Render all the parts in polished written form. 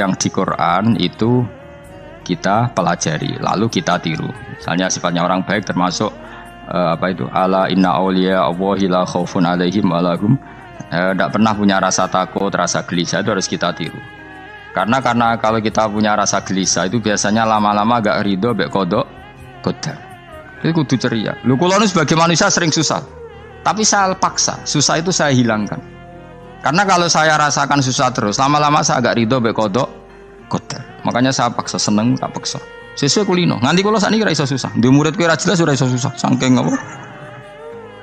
yang di Quran itu kita pelajari, lalu kita tiru. Misalnya sifatnya orang baik termasuk ala inna auliya Allahi la khaufun alaihim wa lahum, tidak pernah punya rasa takut, rasa gelisah, itu harus kita tiru. Karena kalau kita punya rasa gelisah itu biasanya lama-lama gak ridho mbek kodok kodar. Itu kudu ceria. Lu kula nu sebagai manusia sering susah. Tapi saya paksa, susah itu saya hilangkan. Karena kalau saya rasakan susah terus, lama-lama saya agak ridho mbek kodok kodar. Makanya saya paksa, seneng tak paksa. Sesuai kulino. Nganti kula sakniki ra iso susah. Di murid kowe ra jelas ora iso susah. Saking apa?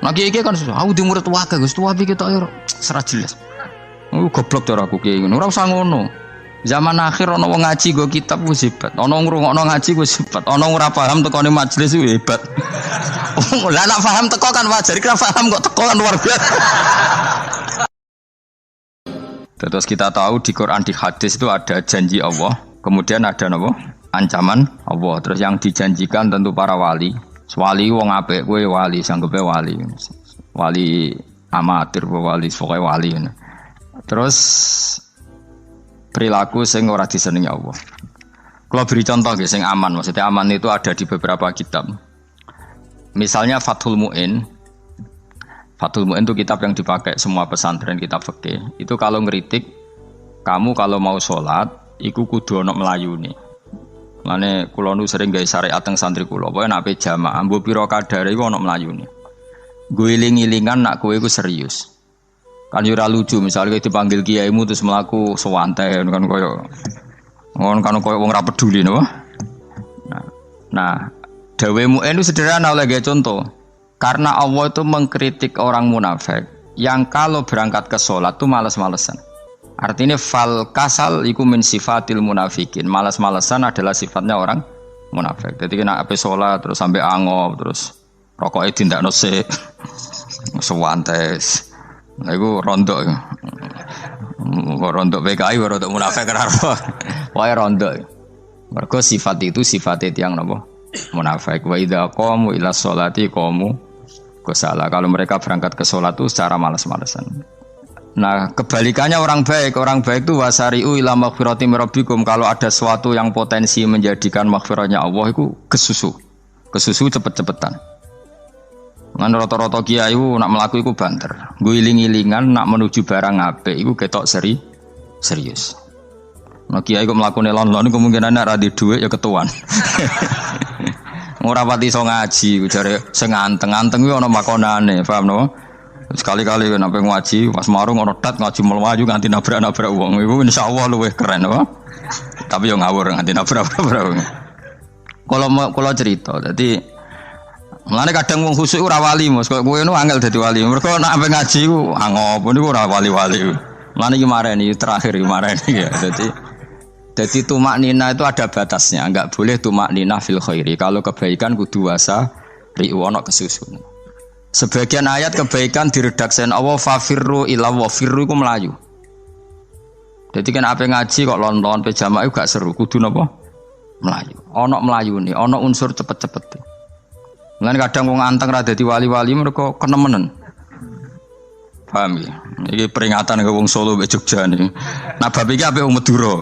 Nah kiai kan susah. Aku di murid wae Gus, tuwa iki ketok ora serat jelas. Goblok cara aku kiai ngono. Ora usah ngono. Zaman akhir ana wong ngaji go kitab wis hebat. Ana ngrungokno ngaji wis hebat. Ana ora paham tekone majelis wis hebat. Lah nek paham teko kan wajar, kira paham kok teko kan luar biasa. Terus kita tahu di Quran, di hadis itu ada janji Allah, kemudian ada apa? Ancaman Allah. Terus yang dijanjikan tentu para wali. Wali wong apik kowe wali, sanggepe wali. Wali amatir wali, pokoke wali. Terus perilaku sing ora disenengi Allah. Kalau beri contoh nggih sing aman, maksudnya aman itu ada di beberapa kitab. Misalnya Fathul Mu'in. Fathul Mu'in itu kitab yang dipakai semua pesantren, kitab fikih. Itu kalau ngeritik, kamu kalau mau sholat, iku kudu ana mlayune. Mane kula nu sering gawe syariat teng santri kula, pokoke nek jamaah mbok pira kadare iku ana mlayune. Nggo iling-ilingan nak kowe iku serius. Kan yo ora lucu misalnya dipanggil kiaimu terus mlaku sewantai kan koyo wong ora peduli napa. Nah, dawe Mu'in itu sederhana oleh gawe contoh. Karena Allah itu mengkritik orang munafik yang kalau berangkat ke sholat itu malas-malesan. Artinya fal kasal iku min sifatil munafikin. Malas-malesan adalah sifatnya orang munafik. Jadi kena ape sholat terus sampai angop terus rokoknya dindakno sik. Sewantes. Nah iku rondok. Rondok PKI rondok munafik karo. Wae rondok. Mergo sifat itu sifat tiyang napa? Munafik. Wa idza qamu ila sholati qamu kusala. Kalau mereka berangkat ke sholat itu secara malas-malesan. Nah kebalikannya orang baik itu wasari'u ila maghfirati mirabbikum. Kalau ada sesuatu yang potensi menjadikan maghfiratnya Allah itu kesusu cepet-cepetan. Ngan rata-rata kiai itu nak melaku itu banter. Guiling-ilingan nak menuju barang apik itu ketok serius. Nah kiai itu melaku nelon-lon kemungkinan nak radi duit ya ketuan. Ora pati iso ngaji, jare sing anteng-anteng kuwi ana makonane, paham no? Sekali-kali nek sampe ngaji, pas marung ana tat ngaji mlayu nganti nabrak-nabrak wong. Iku insyaallah luwih keren, apa? Tapi yo ngawur nganti nabrak-nabrak wong. Kula cerita, dadi mulane kadang wong khusuk ora wali, Mas. Kok kowe nu angel dadi wali. Mergo nek sampe ngaji ku angop niku ora wali-wali. Mulane iki mareni terakhir iki mareni ya. Jadi tumak nina itu ada batasnya, enggak boleh tumak nina fil khairi. Kalau kebaikan kudu wasa ri'wana kesusun. Sebagian ayat kebaikan diredaksen Allah fafirru ila wa firru iku melayu. Jadi kan apa ngaji kok lon-lon pe jamaah gak seru, kudu napa? Melayu. Ana melayune, ana unsur cepet-cepet. Lan kadang wong anteng ra dadi wali-wali mergo kenemenen. Paham ya? Ini peringatan ke wong Solo mbek Jogja niki. Nah bab iki apik wong Madura.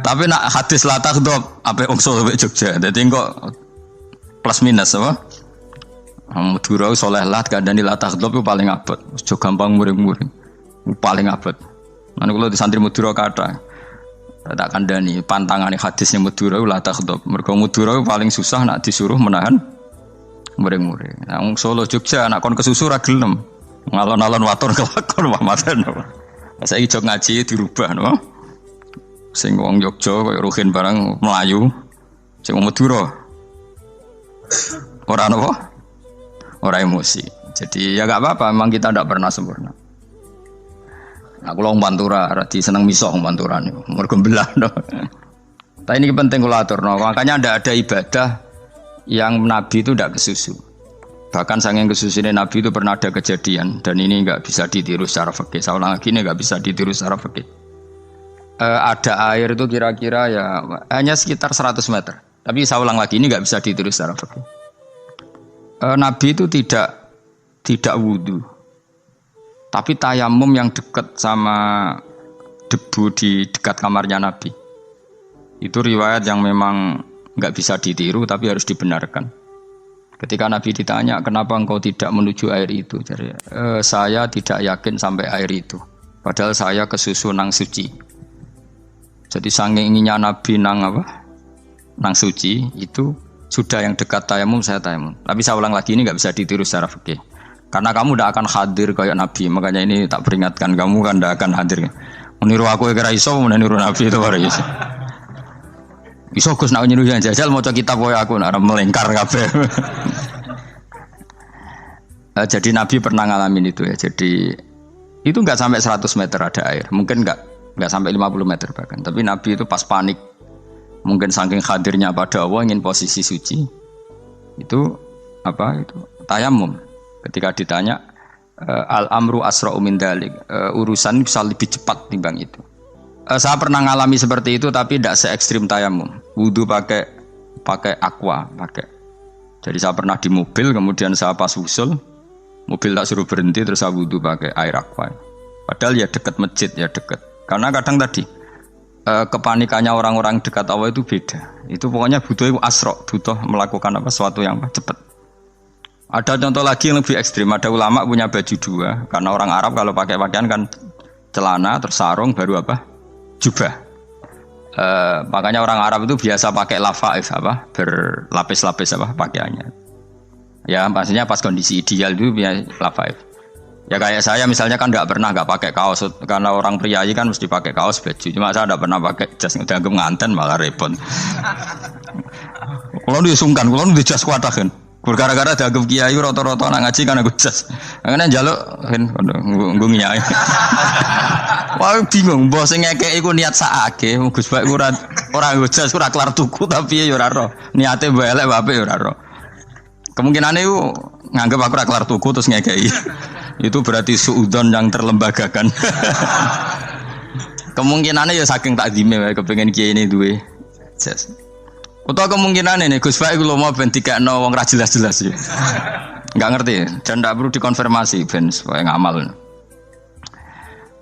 Tapi nak hadis la takhdhab apik wong Solo mbek Jogja. Dadi kok plus minus apa? Madura soleh lah kandhani la takhdhab itu paling abot. Aja gampang muring-muring. Paling abot. Lan kula di santri Madura kathah. Tak kandhani pantangane hadisnya Madura la takhdhab. Mergo Madura paling susah nak disuruh menahan muring-muring. Nah wong Solo Jogja nak kon kesusu ra gelem. Ngalon-alon watur kelakon mamaten. Saiki jog ngaji dirubah no. Sing wong Jogja koyo Ruhin barang Melayu, sing wong Madura. Ora napa? Ora emosi. Jadi ya enggak apa-apa, memang kita tidak pernah sempurna. Nah, kula wong Pantura radi seneng misah wong Pantura niku. Mergo belah no. Tapi ini penting kula aturno. Makanya ada ibadah yang Nabi itu tidak kesusu. Bahkan saking kesusunnya Nabi itu pernah ada kejadian dan ini nggak bisa ditiru secara fikih. Saya ulang lagi ini nggak bisa ditiru secara fikih. Ada air itu kira-kira ya hanya sekitar 100 meter. Tapi saya ulang lagi ini nggak bisa ditiru secara fikih. Nabi itu tidak wudhu, tapi tayamum yang dekat sama debu di dekat kamarnya Nabi. Itu riwayat yang memang nggak bisa ditiru tapi harus dibenarkan. Ketika Nabi ditanya, kenapa engkau tidak menuju air itu? Jadi, saya tidak yakin sampai air itu. Padahal saya kesusu nang suci. Jadi saking inginnya Nabi nang apa? Nang suci itu sudah yang dekat tayamum saya tayamum. Tapi saya ulang lagi, ini nggak bisa ditiru secara fikih. Karena kamu tidak akan hadir kayak Nabi. Makanya ini tak peringatkan kamu kan tidak akan hadir. Meniru aku kira iso, meniru Nabi itu baru iso. Iso Gus nak niru yang jajal maca kitab koyo aku nak melengkar kabeh. Jadi Nabi pernah ngalamin itu ya. Jadi itu enggak sampai 100 meter ada air. Mungkin enggak sampai 50 meter bahkan. Tapi Nabi itu pas panik. Mungkin saking hadirnya pada Allah ingin posisi suci. Itu apa itu? Tayamum. Ketika ditanya al-amru asra'u min dzalik. Urusan bisa lebih cepat timbang itu. Saya pernah ngalami seperti itu tapi tidak se ekstrim tayamum. Wudu pakai aqua, pakai. Jadi saya pernah di mobil, kemudian saya pas usul, mobil tak suruh berhenti terus saya wudu pakai air aqua. Padahal ya dekat masjid, ya dekat. Karena kadang tadi kepanikannya orang-orang dekat Allah itu beda. Itu pokoknya butuh asra, butuh melakukan apa sesuatu yang cepat. Ada contoh lagi yang lebih ekstrim. Ada ulama punya baju dua, karena orang Arab kalau pakai pakaian kan celana terus sarung baru apa? Jubah. Makanya orang Arab itu biasa pakai lafaif apa berlapis-lapis apa pakaiannya. Ya maksudnya pas kondisi ideal itu biasa lafaif. Ya kayak saya misalnya kan nggak pakai kaos karena orang priayi kan mesti pakai kaos baju. Cuma saya nggak pernah pakai jas dianggap nganten malah repot. Kalau disungkan, kalau di jas kuat kan. Gara-gara dianggap kiai rata-rata nak ngaji kan aku jas. Makanya njaluk kan nggo nyai. Wah bingung, bos sing ngekek iku niat sakake, Gus Baik ora nggo jas ora kelar tuku tapi ya ora ro. Niate mbok elek wae ya ora ro. Kemungkinane iku nganggep aku ora kelar tuku terus ngekeki. Itu berarti suudzon yang terlembagakan. Kemungkinane ya saking takdime wae kepengin kiai ini duwe jas. Utawa kemungkinan ini Gus Baik lu mau ben dikekno wong ra jelas-jelas ya. Enggak ngerti dan enggak perlu dikonfirmasi ben supaya ngamal.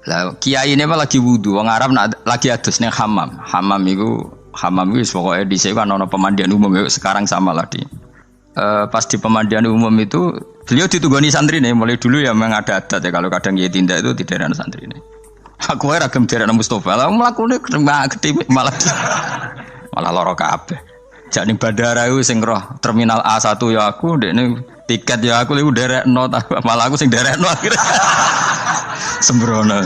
Lah kiai ini apa lagi wudu wong Arab lagi adus ning hammam. Hammam iku pokoke dhisik kan ana pemandian umum ya sekarang sama lah di. Pas di pemandian umum itu beliau ditunggoni santri nih mulai dulu ya memang ada adat ya kalau kadang kiai tindak itu di daerah santri nih. Aku ora gem daerah Mustofa lah mlakune gede malah lara kabeh. Jak ning bandara iku sing roh terminal A1 ya aku, ndekne tiket ya aku iku derekno malah aku sing derekno akhire. Sembrono.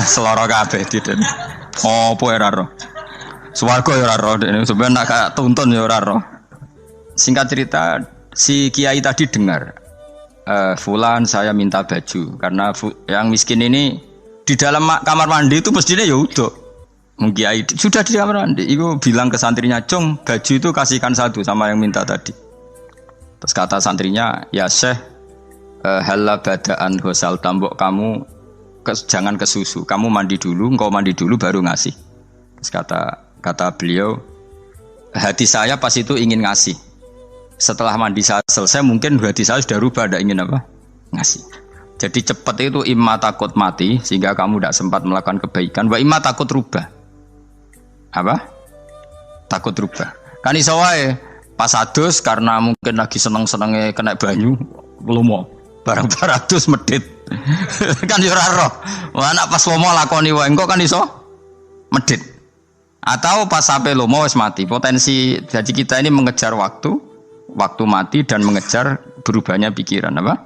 Seloro kabeh diden. Opo ora roh. Swarga ya ora roh ndekne sampeyan nak gak tuntun ya ora roh. Singkat cerita si kiai tadi dengar fulan saya minta baju karena yang miskin ini di dalam kamar mandi itu mestinya ya udah. Kiai sudah di kamar mandi, itu bilang ke santrinya, Cung, baju itu kasihkan satu sama yang minta tadi. Terus kata santrinya, ya Syekh, halla badaan hosal tambok kamu jangan ke susu, kamu mandi dulu, engkau mandi dulu baru ngasih. Terus kata beliau, hati saya pas itu ingin ngasih. Setelah mandi saya selesai, mungkin hati saya sudah rubah, tidak ingin apa? Ngasih. Jadi cepat itu imma takut mati sehingga kamu tidak sempat melakukan kebaikan, wa imma takut rubah. Apa? Takut rubah. Kan iso wae pas adus karena mungkin lagi seneng-senenge kena banyu, lumo. Barang-barang adus medit. Kan yo ora roh. Wah anak pas lomo lakoni wae engko kan iso medit. Atau pas sampai lomo wis mati. Potensi jadi kita ini mengejar waktu mati dan mengejar berubahnya pikiran apa?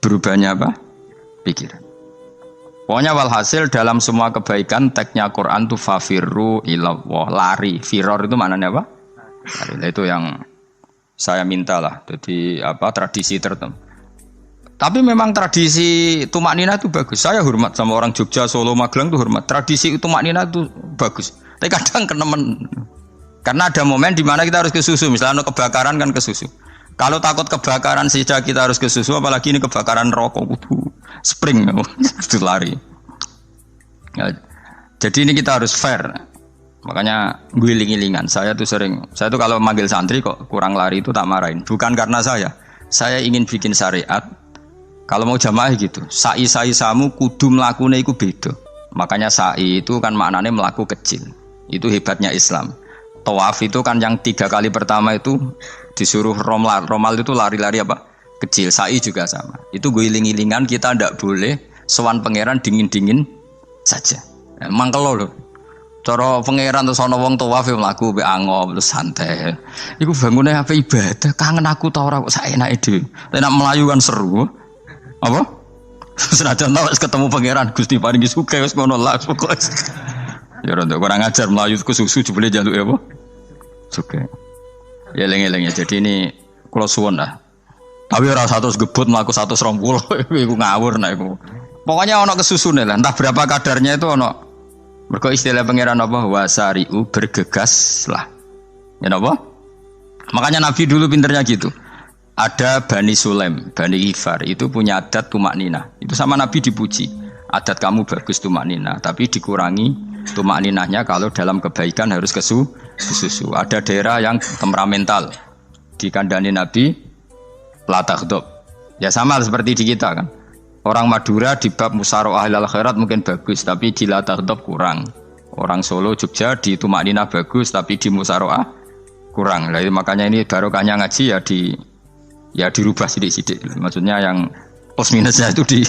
Berubahnya apa? Pikiran. Pokoknya walhasil dalam semua kebaikan teksnya Quran itu fafirru ilallah, lari. Firor itu maknanya apa? Lari. Itu yang saya minta lah. Jadi apa tradisi tertentu. Tapi memang tradisi tumak nina itu bagus. Saya hormat sama orang Jogja, Solo, Magelang itu hormat. Tradisi tumak nina itu bagus. Tapi kadang kenemen. Karena ada momen di mana kita harus ke susu. Misalnya kebakaran kan ke susu. Kalau takut kebakaran saja kita harus ke susu, apalagi ini kebakaran rokok, spring, itu lari. Ya, jadi ini kita harus fair. Makanya guling-gilingan. Saya tuh kalau manggil santri kok kurang lari itu tak marahin. Bukan karena saya ingin bikin syariat. Kalau mau jamaah gitu, sai samu kudu mlakune iku beda. Makanya sa'i itu kan maknanya melaku kecil. Itu hebatnya Islam. Tawaf itu kan yang 3 kali pertama itu disuruh romal. Romal itu lari-lari apa? Kecil. Sa'i juga sama. Itu guling-gilingan kita ndak boleh sowan pangeran dingin-dingin saja. Emang kalau loh. Cara pangeran terus ana wong tawaf mlaku mbek angop terus santai. Iku bangune apa ibadah? Kangen aku ta ora kok saenake dhewe. Nek melayu kan seru. Apa? Senajan tau ketemu pangeran Gusti paringi sugih wis ngono lah pokoke. Ya ora kurang ajar melayu ku susu jebule njaluk apa? Sugih. Ya eling-eling ya. Jadi ini kula suwun lah. Tapi ora 100 gebut mlaku 120 iku ngawur nek iku. Pokoknya ana kesusune lah, entah berapa kadarnya itu ana. Mergo istilah pangeran apa wasari'u bergegas lah. Ya apa? Makanya Nabi dulu pinternya gitu. Ada Bani Sulaim, Bani Ghifar itu punya adat tumak ninah. Itu sama Nabi dipuji. Adat kamu bagus tumak ninah, tapi dikurangi tumak ninahnya kalau dalam kebaikan harus kesusu. Ada daerah yang temperamental. Dikandani Nabi la taghdab. Ya sama seperti di kita kan. Orang Madura di bab musyawarah ahlul khairat mungkin bagus, tapi di la taghdab kurang. Orang Solo, Jogja di tumak ninah bagus, tapi di musyawarah kurang. Jadi makanya ini barokahnya ngaji ya dirubah sidik-sidik. Maksudnya yang plus minusnya itu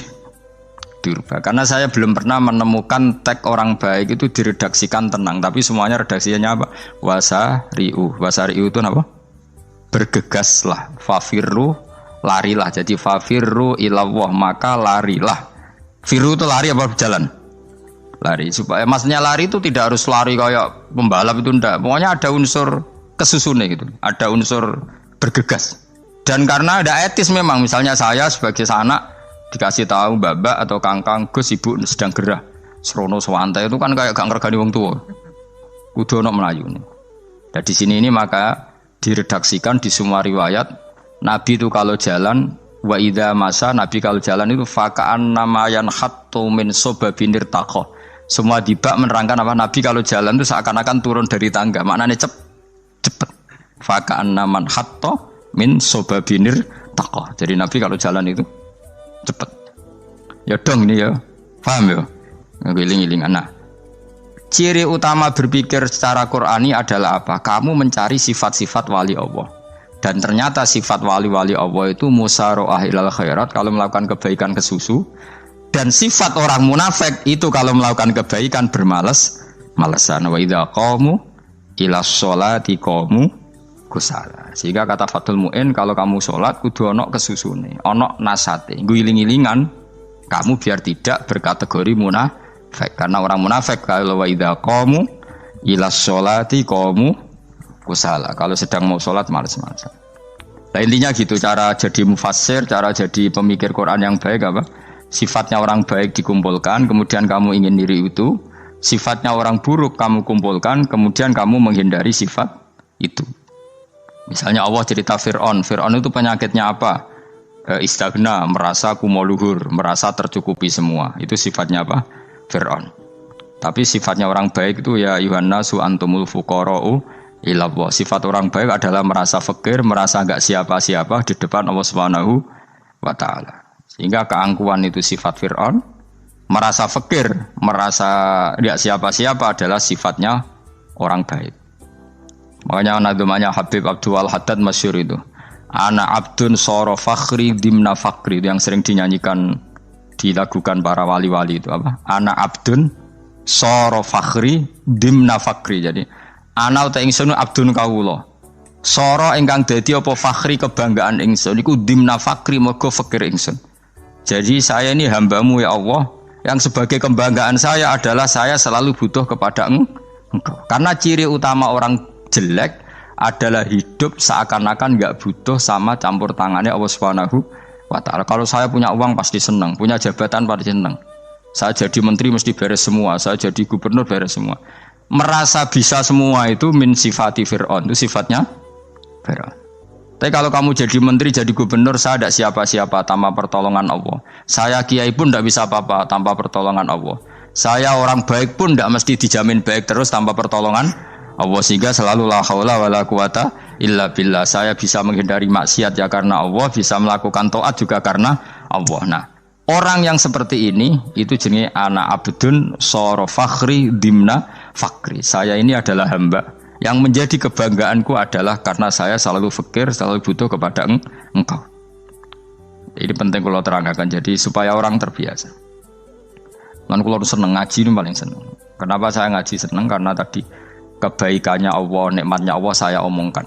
dirubah. Karena saya belum pernah menemukan tag orang baik itu diredaksikan tenang, tapi semuanya redaksinya apa? Wasari'u. Wasari'u itu apa? Bergegaslah. Fafirru, larilah. Jadi fafirru ilallah, maka larilah. Firu itu lari apa berjalan? Lari. Supaya maksudnya lari itu tidak harus lari kayak pembalap itu enggak. Pokoknya ada unsur kesusune gitu. Ada unsur bergegas. Dan karena ada etis memang, misalnya saya sebagai anak dikasih tahu babak atau kangkang Gus ibu sedang gerah. Serono sewantai itu kan kayak gak ngergani wong tua. Kudu ono Melayu nih. Dan di sini ini maka diredaksikan di semua riwayat Nabi itu kalau jalan wa idza masa, Nabi kalau jalan itu fakaan namayan hattu min sobabinir taqo. Semua dibak menerangkan apa Nabi kalau jalan itu seakan-akan turun dari tangga. Maknanya cepet. Fakaan naman hatto min sobabinir taqo. Jadi Nabi kalau jalan itu cepet. Ya dong ini ya. Paham ya? Ngiling-ngiling anak. Ciri utama berpikir secara Qur'ani adalah apa? Kamu mencari sifat-sifat wali Allah. Dan ternyata sifat wali-wali Allah itu musyaroah ilal khairat, kalau melakukan kebaikan kesusu. Dan sifat orang munafik itu kalau melakukan kebaikan bermalas-malasan. Wa idza qamu ila sholati qamu kusala. Sehingga kata Fathul Mu'in, kalau kamu sholat kudu ono kesusune, ono nasate, guling-gilingan kamu biar tidak berkategori munafik. Karena orang munafik kalau wa idza qamu ila sholati qamu kusala. Kalau sedang mau sholat malas-malasan. Nah intinya gitu, cara jadi mufassir, cara jadi pemikir Quran yang baik apa? Sifatnya orang baik dikumpulkan, kemudian kamu ingin diri itu. Sifatnya orang buruk kamu kumpulkan, kemudian kamu menghindari sifat itu. Misalnya Allah cerita Fir'aun. Fir'aun itu penyakitnya apa? Istagna, merasa kumoluhur, merasa tercukupi semua. Itu sifatnya apa? Fir'aun. Tapi sifatnya orang baik itu ya yuhannasu antumul fuqara'u ilallah. Sifat orang baik adalah merasa fakir, merasa enggak siapa-siapa di depan Allah Subhanahu wa taala. Sehingga keangkuhan itu sifat Fir'aun, merasa fakir, merasa enggak siapa-siapa adalah sifatnya orang baik. Makanya nadumanya Habib Abdul Haddad masyhur itu. Ana abdun soro fakhri dimna fakri, itu yang sering dinyanyikan, dilakukan para wali-wali itu apa? Ana abdun soro fakhri dimna fakri. Jadi ana uta ingsun abdun kawula. Soro ingkang dadi apa fakhri kebanggaan ingsun iku dimna fakri mergo fakir ingsun. Jadi saya ini hambamu ya Allah, yang sebagai kebanggaan saya adalah saya selalu butuh kepada Engkau. Karena ciri utama orang jelek adalah hidup seakan-akan enggak butuh sama campur tangannya Allah Subhanahu wa taala. Kalau saya punya uang pasti senang, punya jabatan pasti senang. Saya jadi menteri mesti beres semua, saya jadi gubernur beres semua. Merasa bisa semua itu min sifati Fir'aun, itu sifatnya Fir'aun. Tapi kalau kamu jadi menteri, jadi gubernur, saya tidak siapa-siapa tanpa pertolongan Allah. Saya kiai pun tidak bisa apa-apa tanpa pertolongan Allah. Saya orang baik pun tidak mesti dijamin baik terus tanpa pertolongan Allah. Sehingga selalu la haula wala quwata illa billah. Saya bisa menghindari maksiat ya karena Allah, bisa melakukan taat juga karena Allah. Nah, Orang yang seperti ini itu jenis ana abdun soro fakhri dimna fakri. Saya ini adalah hamba yang menjadi kebanggaanku adalah karena saya selalu fakir, selalu butuh kepada engkau. Ini penting kalau terangkan jadi supaya orang terbiasa. Lan kalau seneng ngaji ini paling seneng. Kenapa saya ngaji seneng? Karena tadi kebaikannya Allah, nikmatnya Allah saya omongkan.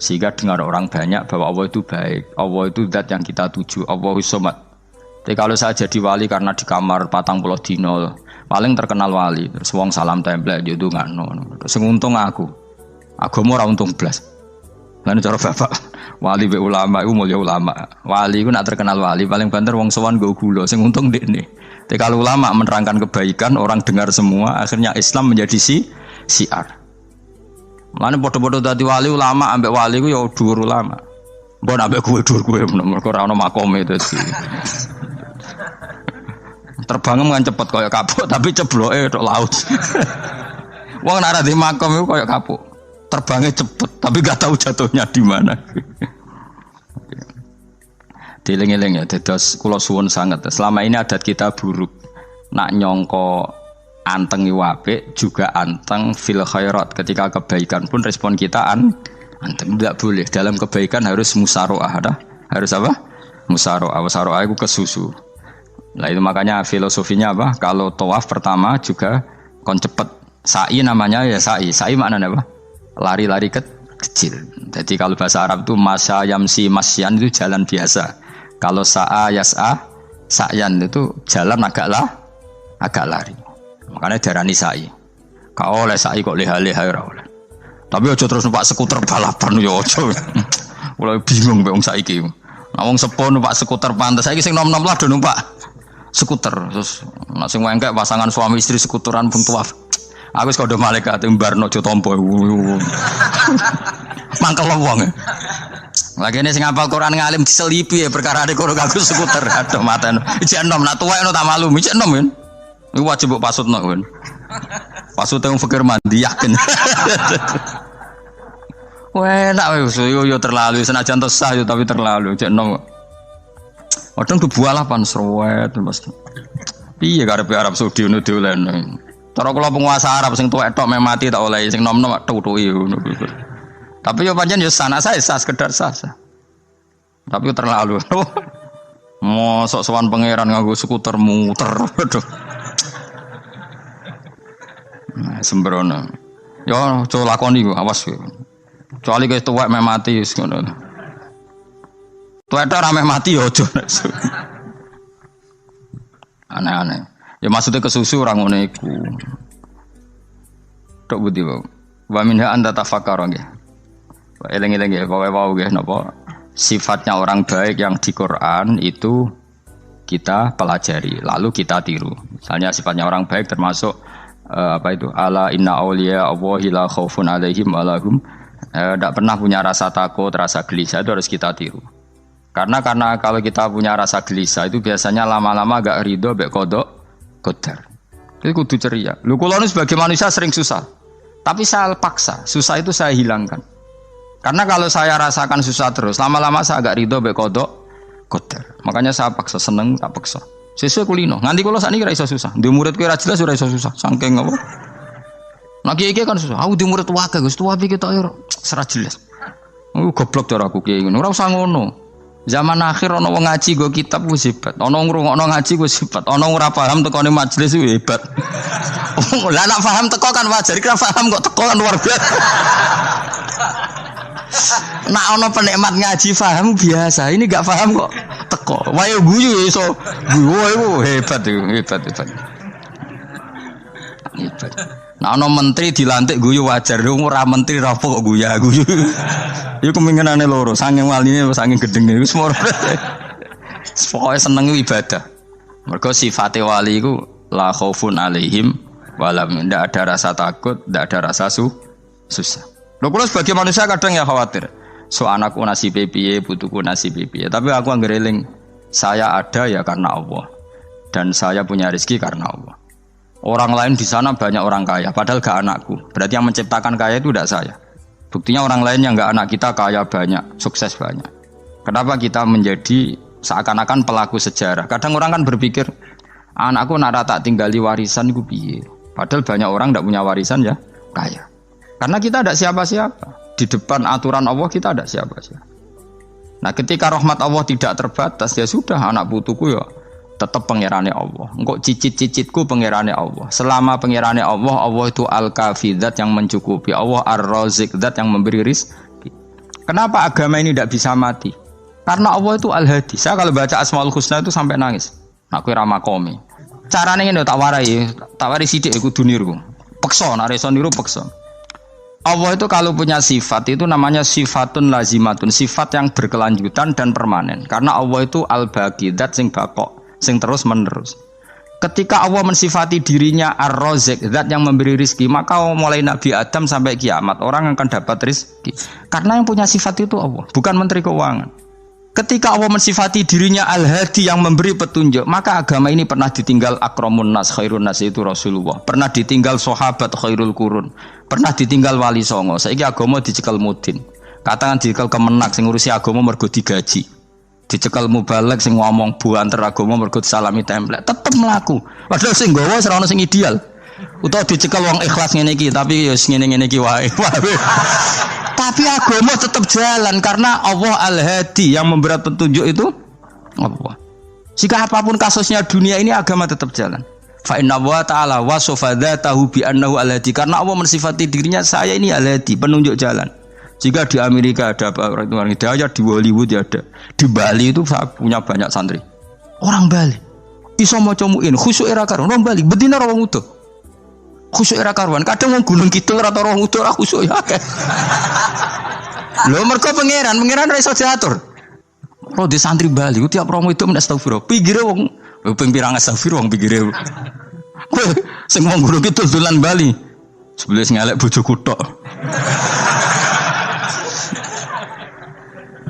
Sehingga dengar orang banyak bahwa Allah itu baik, Allah itu zat yang kita tuju, Allahus Somad. Jadi kalau saya jadi wali karena di kamar 40 dino, paling terkenal wali, terus wong salam template gitu nggak no. Terus untung aku mau ora untung blas. Lan cara bapak wali be ulama itu mulia ulama. Wali itu nak terkenal wali paling banter wong sowan go gula, sing untung dekne. Tapi kalau ulama menerangkan kebaikan, orang dengar semua, akhirnya Islam menjadi siar. Mana bodoh-bodoh tadi wali ulama ambek wali ku ya dhuwur ulama. Mbok ambek kowe dhuwur kowe mergo ora ono makome dadi. Terbang kan cepet kaya kapuk tapi cebloke tok laut. Wong nek ora di makom iku kaya kapuk. Terbangnya cepet tapi gak tahu jatuhnya di mana. Dieling-eling ya dados kula suwun sanget. Selama ini adat kita buruk. Nak nyongko anteng apik juga anteng fil khairat. Ketika kebaikan pun respon kita anteng, tidak boleh. Dalam kebaikan harus musaroah, harus apa? Musaroah. Musaroah itu kesusu. Nah itu makanya filosofinya apa? Kalau tawaf pertama juga kon cepet. Sa'i namanya ya sa'i. Sa'i maknanya apa? Lari-lari kecil. Jadi kalau bahasa Arab itu masya yamsi masyan itu jalan biasa. Kalau sa'a yas'a sa'yan itu jalan agak lari. Makanya darani sa'i. Kau oleh sa'i kok leha-leha ora oleh. Tapi aja terus numpak skuter balapan yo aja. Mulai bingung mbek wong saiki. Nah wong sepo numpak skuter pantes saiki sing nom-nom lah do numpak skuter. Terus nek sing wengkek pasangan suami istri skuteran pun tuaf. Aku wis kodho malaikat mbarno aja tampa. Mangkel wong. Lagi ini sing hafal Quran ngalim diselipi ya perkara ade karo aku skuter. Aduh maten. Ijek enom nak tuwek tak malu. Ijek enom kan. Iku wajib mbok pasutno kan. Pasute wong fikir mandi yakin. Wah, enak wis yo terlalu senajan to sah yo tapi terlalu. Ijek enom. Kadang kebualapan serwet Mas. Piye karepe Arab Saudi ngono diolehno. Cara kula penguasa Arab sing tuwek tok mati tak oleh sing nom-nom tutuki ngono. Tapi yo pancen yo sana saya sah sekedar sah. Tapi terlalu. Mosok sowan pangeran nganggo skuter muter. Aduh. Nah, sembrono. Yo aja lakoni ku awas kowe. Kecuali kowe tuwek mati wis ngono. Tuwek tok ora mati yo aja. Aneh-aneh. Ya maksudnya kesusu orang ngono iku. Tok budi wae. Wa minha anta tafakkara nggih. Eling-eling nggih pokoke wau nggih napa sifatnya orang baik yang di Quran itu kita pelajari lalu kita tiru. Misalnya sifatnya orang baik termasuk apa itu ala inna auliya Allahi la khaufun alaihim wa lahum tidak pernah punya rasa takut, rasa gelisah itu harus kita tiru. Karena kalau kita punya rasa gelisah itu biasanya lama-lama agak ridho mbek qadar. Jadi kudu ceria. Lho kula nu sebagai manusia sering susah. Tapi saya paksa, susah itu saya hilangkan. Karena kalau saya rasakan susah terus, lama-lama saya agak ridho mbek qadar. Makanya saya paksa seneng tak paksa. Sesuai kulino. Nganti kula sakniki ra iso susah. Di murid kowe ra jelas ora iso susah. Saking apa? Nah kiai kan susah. Aku di murid wae Gus, tuwa iki tok ora jelas. Goblok cara aku kiai ngono. Ora usah ngono. Zaman akhir ana wong ngaji go kitab wis hebat. Ana ngrungokno ngaji wis hebat. Ana ora paham tekone majelis wis hebat. Lah nek paham teko kan wajar, kira paham kok teko kan luar biasa. Nak ana penikmat ngaji paham biasa. Ini enggak paham kok teko. Wae guyu iso. Guyu hebat itu, hebat. Nah ana menteri dilantik guyu wajar. Ora menteri ra kok guyu. Iku kemungkinane loro, saking waline saking gedenge iku semua. Pokoke seneng ibadah. Mergo sifate wali iku la khaufun alaihim walam, ndak ada rasa takut, ndak ada rasa susah. Lho kula sebagai manusia kadang ya khawatir. So anakku nasibe piye, putuku nasibe piye. Tapi aku anggere eling, saya ada ya karena Allah. Dan saya punya rezeki karena Allah. Orang lain di sana banyak orang kaya, padahal gak anakku. Berarti yang menciptakan kaya itu tidak saya. Buktinya orang lain yang enggak anak kita kaya banyak, sukses banyak. Kenapa kita menjadi seakan-akan pelaku sejarah. Kadang orang kan berpikir, anakku nak tak tinggali warisan iku piye? Padahal banyak orang tidak punya warisan ya kaya. Karena kita tidak siapa-siapa. Di depan aturan Allah kita tidak siapa-siapa. Nah ketika rahmat Allah tidak terbatas, ya sudah anak putuku ya tetap pangerane Allah. Engkau cicit-cicitku pangerane Allah. Selama pangerane Allah, Allah itu al-kafi, zat yang mencukupi. Allah ar-razik, zat yang memberi rizki. Kenapa agama ini tidak bisa mati? Karena Allah itu al-hadi. Saya kalau baca Asmaul Husna itu sampai nangis. Aku rama komi. Caranya ini tak warai sidik aku dunirku. Pekso, nareso niru pekso. Allah itu kalau punya sifat itu namanya sifatun lazimatun, sifat yang berkelanjutan dan permanen. Karena Allah itu al-baqi, zat sing bakok, sing terus menerus. Ketika Allah mensifati dirinya ar-razik, zat yang memberi rizki, maka mulai Nabi Adam sampai kiamat orang akan dapat rizki. Karena yang punya sifat itu Allah, bukan menteri keuangan. Ketika Allah mensifati dirinya al-hadi yang memberi petunjuk, maka agama ini pernah ditinggal akramun nas, khairun nas itu Rasulullah. Pernah ditinggal sahabat khairul qurun. Pernah ditinggal wali songo. Saiki agama dicekel mudin. Katakan dicekel kemenak sing ngurusi agama mergo digaji. Dicekel mubalek sing ngomong buanter agama mergo disalami template. Tetep mlaku. Padahal sing nggawa ora ono sing ideal. Utawa dicekel wong ikhlas ngene iki, tapi ya ngene-ngene iki wae. Tapi agama tetap jalan karena Allah al-hadi yang memberi petunjuk itu Allah. Jika apapun kasusnya dunia ini agama tetap jalan. Fa inna wa ta'ala wasafa dzatahu bi annahu al-hadi, karena Allah mensifati dirinya saya ini al-hadi, penunjuk jalan. Jika di Amerika ada orang hidayah, di Hollywood ada, di Bali itu saya punya banyak santri. Orang Bali iso maca muin khusyuk era karo orang Bali bedina ora wong utuh. Khusyuk era karuan, kadang wong Gunung Kidul ora tau utuh ora khusyuk ya akeh. Lho mergo pangeran ora iso diatur. Ro di santri Bali ku tiap romo itu men astagfirullah. Pinggire wong ping pirang astagfirullah wong pinggire. Sing wong Gunung Kidul dolan Bali. Sebelah ngelek bojoku tok.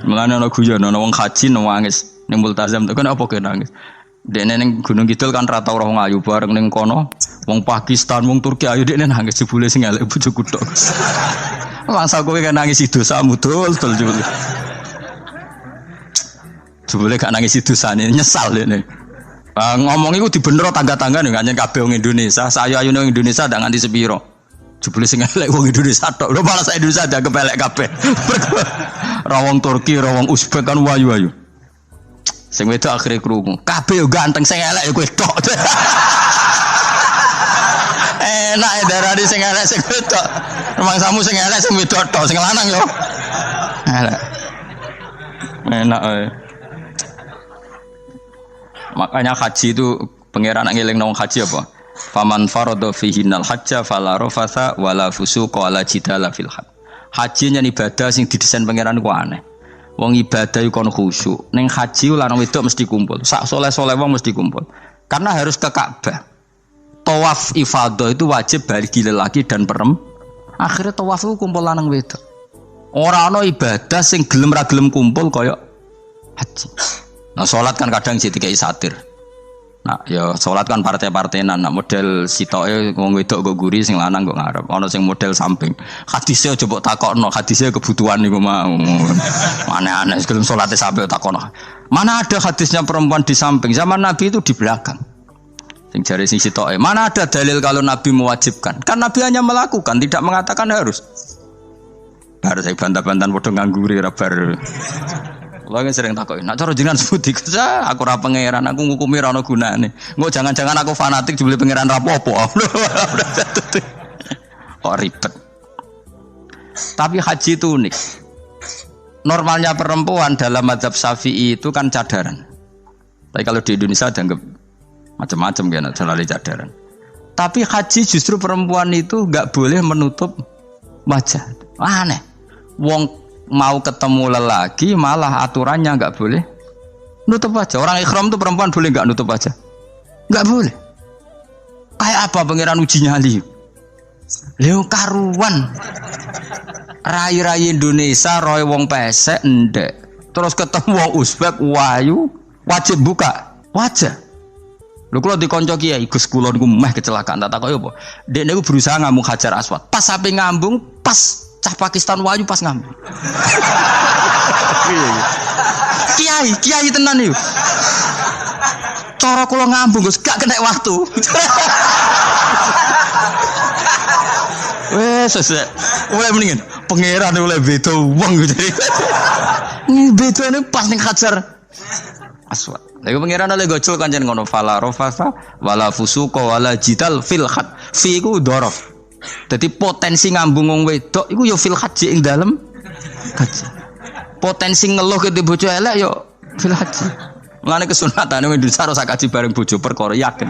Mulane ana guyon ana wong haji nangis ning multazam kan apa ke nangis. Dene ning Gunung Kidul kan rata ora wong ayu bareng ning kono. Wong Pakistan, wong Turki ayu dekne nangis jebule sing elek bojoku tok. Mangsa kowe kan nangis dosamu dul jebule. Jebule gak nangis dosane nyesal dekne. Ngomong iku dibenero tangga-tangga ning kanjen kabeh wong Indonesia. Sayu-ayune wong Indonesia ndak nganti sepiro. Jebule sing elek wong Indonesia tok. Lho malah sak Indonesia dianggap elek kabeh. Ra wong Turki, ra wong Uzbek kan wayu-wayu. Sing wedok akhire krungu. Kabeh yo ganteng sing elek yo kowe tok. Enak e darani sing elek sing wedok. Rumangsamu sing elek sing wedok tok, sing lanang yo. Elek. Enak ae. Makanya haji itu pangeran ngeling nang haji apa? Faman farada fihinal hajja fala rafatha wala fusuqa wala jidala fil hajj. Haji nya ibadah sing didesain pangeran ku aneh. Wong ibadah iku kon khusyuk. Ning haji lanang wedok mesti kumpul. Sak soleh-soleh wong mesti kumpul. Karena harus ke Ka'bah. Tawaf ifadah itu wajib bagi lelaki dan perempuan. Akhirnya tawaf itu kumpul lanang wedok. Ora ana ibadah sing gelem ra gelem kumpul kaya haji. Nah salat kan kadang sih dikai satir. Nah ya salat kan partai-partainan. Nah model sitoke wong wedok kok guri sing lanang kok ngarep. Ana sing model samping. Hadise aja mbok takokno, hadise kebutuhan niku mau. Aneh-aneh gelem salate sampe takokno. Mana ada hadisnya perempuan di samping? Zaman Nabi itu di belakang. Sing jare sing sitoke. Mana ada dalil kalau Nabi mewajibkan? Kan Nabi hanya melakukan, tidak mengatakan harus. Bar saya bantah-bantahan padha ngangguri ra bar. Kula kan sering takoki, "Nek cara jenengan seputi aku ora pangeran, aku ngukumi ora ono gunane. Engko jangan-jangan aku fanatik jebule pangeran ra apa-apa." Kok ribet. Tapi haji itu unik. Normalnya perempuan dalam mazhab Syafi'i itu kan cadaran. Tapi kalau di Indonesia dianggap macam-macam kan, selalu cadaran. Tapi haji justru perempuan itu enggak boleh menutup wajah. Aneh. Wong mau ketemu lelaki malah aturannya enggak boleh nutup wajah. Orang ikhram tuh perempuan boleh enggak nutup wajah? Enggak boleh. Kayak apa pangeran uji nyali? Leo karuan. Rai-rai Indonesia roy wong pesek ndek. Terus ketemu wong Uzbek wayu wajib buka wajah. Lho kula dikonco kiai Gus kula niku meh kecelakaan tak takoki apa. Dekne niku berusaha ngambung Hajar Aswad. Pas sampe ngambung pas cah Pakistan wayu pas ngambung. Kiai tenan iki. Cara kula ngambung Gus gak kena waktu. Wes sesek. Oleh mendingan pangeran oleh beda wong gitu. Bedane pas ning Hajar Aswad. Lha pangeran oleh gocul kancen ngono fala rafasa wala fusuqa wala jidal fil khat. Fi iku dhorof. Dadi potensi ngambung wong wedok iku ya fil haji ing dalem haji. Potensi ngeluh ke bojo elek ya fil haji. Mulane kesunatane Indonesia ora sak kaji bareng bojo perkara yakin.